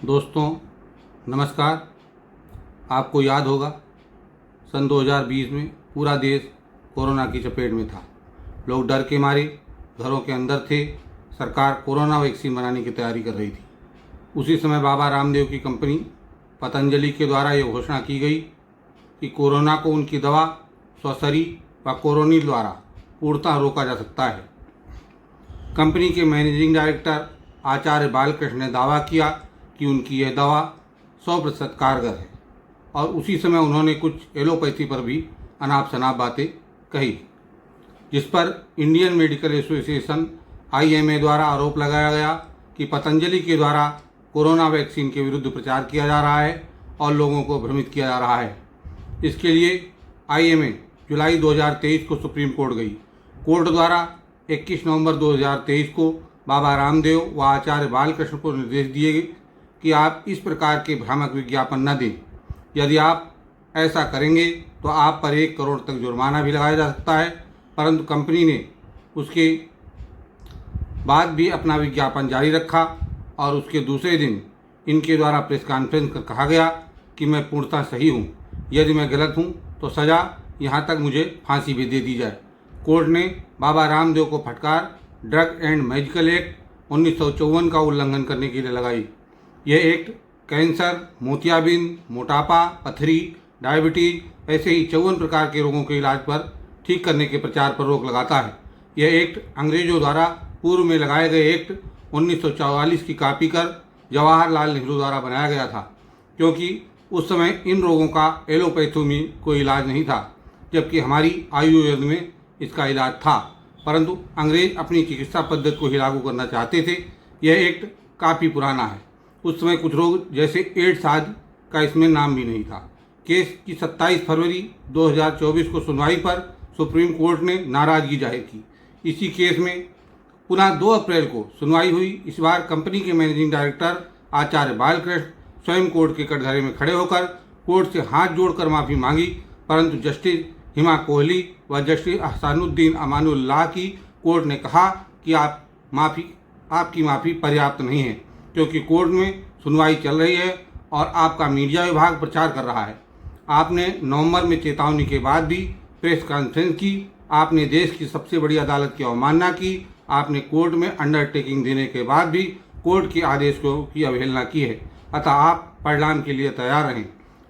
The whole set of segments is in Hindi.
दोस्तों नमस्कार। आपको याद होगा सन 2020 में पूरा देश कोरोना की चपेट में था। लोग डर के मारे घरों के अंदर थे। सरकार कोरोना वैक्सीन बनाने की तैयारी कर रही थी। उसी समय बाबा रामदेव की कंपनी पतंजलि के द्वारा ये घोषणा की गई कि कोरोना को उनकी दवा स्वसरी व कोरोनिल द्वारा पूर्णतः रोका जा सकता है। कंपनी के मैनेजिंग डायरेक्टर आचार्य बालकृष्ण ने दावा किया कि उनकी यह दवा 100% कारगर है और उसी समय उन्होंने कुछ एलोपैथी पर भी अनाप शनाप बातें कही, जिस पर इंडियन मेडिकल एसोसिएशन IMA द्वारा आरोप लगाया गया कि पतंजलि के द्वारा कोरोना वैक्सीन के विरुद्ध प्रचार किया जा रहा है और लोगों को भ्रमित किया जा रहा है। इसके लिए IMA जुलाई 2023 को सुप्रीम कोर्ट गई। कोर्ट द्वारा 21 नवंबर 2023 को बाबा रामदेव व आचार्य बालकृष्ण को निर्देश दिए गए कि आप इस प्रकार के भ्रामक विज्ञापन न दें। यदि आप ऐसा करेंगे तो आप पर 1 करोड़ तक जुर्माना भी लगाया जा सकता है। परंतु कंपनी ने उसके बाद भी अपना विज्ञापन जारी रखा और उसके दूसरे दिन इनके द्वारा प्रेस कॉन्फ्रेंस कर कहा गया कि मैं पूर्णतः सही हूँ, यदि मैं गलत हूँ तो सज़ा यहाँ तक मुझे फांसी भी दे दी जाए। कोर्ट ने बाबा रामदेव को फटकार ड्रग एंड मेडिकल एक्ट 1954 का उल्लंघन करने के लिए लगाई। यह एक्ट कैंसर, मोतियाबिंद, मोटापा, पथरी, डायबिटीज ऐसे ही 54 प्रकार के रोगों के इलाज पर ठीक करने के प्रचार पर रोक लगाता है। यह एक्ट अंग्रेजों द्वारा पूर्व में लगाए गए एक्ट 1944 की कॉपी कर जवाहरलाल नेहरू द्वारा बनाया गया था, क्योंकि उस समय इन रोगों का एलोपैथी में कोई इलाज नहीं था, जबकि हमारी आयुर्वेद में इसका इलाज था। परंतु अंग्रेज अपनी चिकित्सा पद्धति को ही लागू करना चाहते थे। यह एक्ट काफ़ी पुराना है। उस समय कुछ रोग जैसे एड्स आदि का इसमें नाम भी नहीं था। केस की 27 फरवरी 2024 को सुनवाई पर सुप्रीम कोर्ट ने नाराज़गी जाहिर की। इसी केस में पुनः 2 अप्रैल को सुनवाई हुई। इस बार कंपनी के मैनेजिंग डायरेक्टर आचार्य बालकृष्ण स्वयं कोर्ट के कटघरे में खड़े होकर कोर्ट से हाथ जोड़कर माफ़ी मांगी, परंतु जस्टिस हिमा कोहली व जस्टिस अहसानुद्दीन अमानुल्लाह की कोर्ट ने कहा कि आपकी माफ़ी पर्याप्त नहीं है, क्योंकि कोर्ट में सुनवाई चल रही है और आपका मीडिया विभाग प्रचार कर रहा है। आपने नवंबर में चेतावनी के बाद भी प्रेस कॉन्फ्रेंस की। आपने देश की सबसे बड़ी अदालत की अवमानना की। आपने कोर्ट में अंडरटेकिंग देने के बाद भी कोर्ट के आदेश की अवहेलना की है। अतः आप परिणाम के लिए तैयार रहें।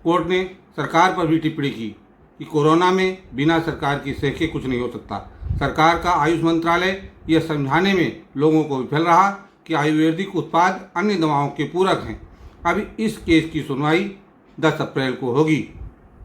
कोर्ट ने सरकार पर भी टिप्पणी की कि कोरोना में बिना सरकार की सह के कुछ नहीं हो सकता। सरकार का आयुष मंत्रालय यह समझाने में लोगों को विफल रहा कि आयुर्वेदिक उत्पाद अन्य दवाओं के पूरक हैं। अभी इस केस की सुनवाई 10 अप्रैल को होगी।